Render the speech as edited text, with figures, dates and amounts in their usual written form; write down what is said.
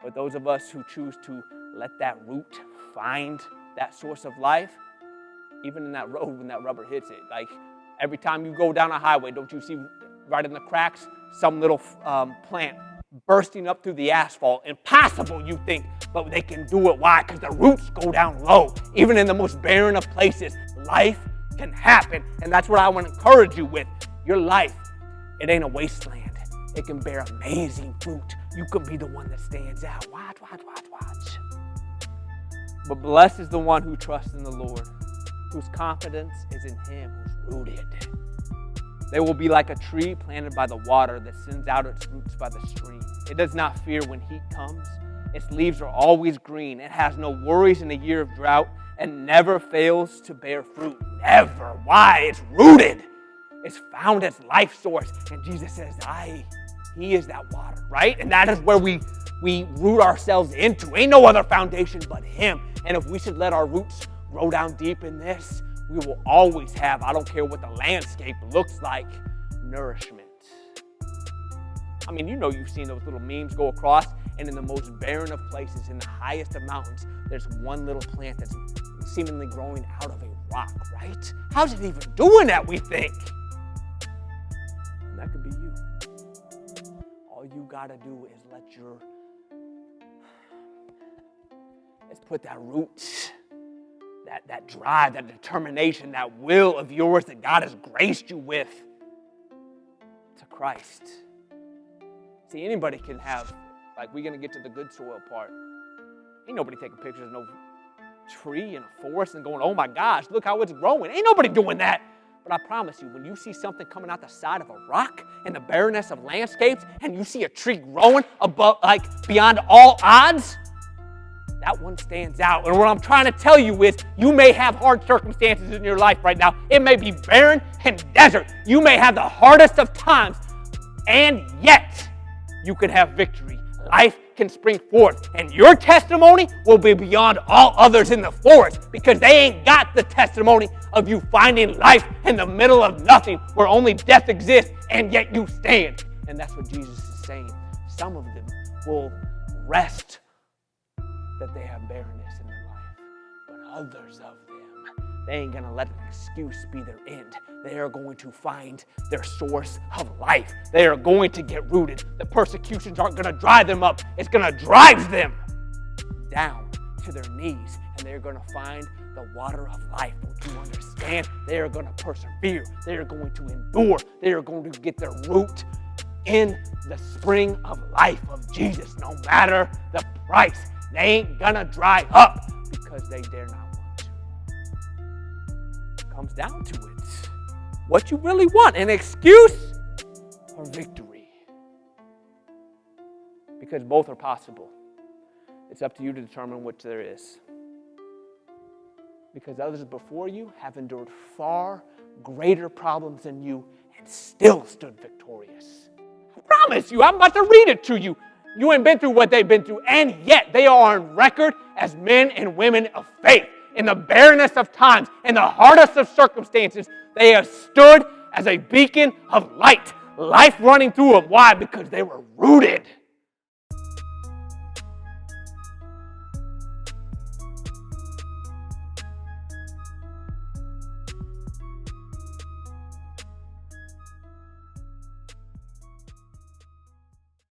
But those of us who choose to let that root find that source of life, even in that road when that rubber hits it, like every time you go down a highway, don't you see right in the cracks some little plant bursting up through the asphalt? Impossible, you think, but they can do it. Why? Because the roots go down low. Even in the most barren of places, life can happen. And that's what I want to encourage you with. Your life, it ain't a wasteland. It can bear amazing fruit. You can be the one that stands out. Watch. But blessed is the one who trusts in the Lord, whose confidence is in him, who's rooted. They will be like a tree planted by the water that sends out its roots by the stream. It does not fear when heat comes. Its leaves are always green. It has no worries in a year of drought and never fails to bear fruit. Never. Why? It's rooted. It's found its life source. And Jesus says, He is that water, right? And that is where we root ourselves into. Ain't no other foundation but Him. And if we should let our roots grow down deep in this, we will always have, I don't care what the landscape looks like, nourishment. I mean, you've seen those little memes go across, and in the most barren of places, in the highest of mountains, there's one little plant that's seemingly growing out of a rock, right? How's it even doing that, we think? And that could be you. All you gotta do is let's put that root, that drive, that determination, that will of yours that God has graced you with to Christ. See, anybody can have, we're going to get to the good soil part. Ain't nobody taking pictures of no tree in a forest and going, oh my gosh, look how it's growing. Ain't nobody doing that. But I promise you, when you see something coming out the side of a rock in the barrenness of landscapes and you see a tree growing above, beyond all odds, that one stands out. And what I'm trying to tell you is you may have hard circumstances in your life right now. It may be barren and desert. You may have the hardest of times, and yet you can have victory. Life can spring forth, and your testimony will be beyond all others in the forest because they ain't got the testimony of you finding life in the middle of nothing where only death exists, and yet you stand. And that's what Jesus is saying. Some of them will rest that they have barrenness in their life, but others of them, they ain't gonna let an excuse be their end. They are going to find their source of life. They are going to get rooted. The persecutions aren't gonna dry them up. It's gonna drive them down to their knees, and they're gonna find the water of life. Don't you understand? They are gonna persevere. They are going to endure. They are going to get their root in the spring of life of Jesus, no matter the price. They ain't gonna dry up because they dare not want to. It comes down to it. What you really want, an excuse or victory? Because both are possible. It's up to you to determine which there is. Because others before you have endured far greater problems than you and still stood victorious. I promise you, I'm about to read it to you. You ain't been through what they've been through, and yet they are on record as men and women of faith. In the barrenness of times, in the hardest of circumstances, they have stood as a beacon of light, life running through them. Why? Because they were rooted.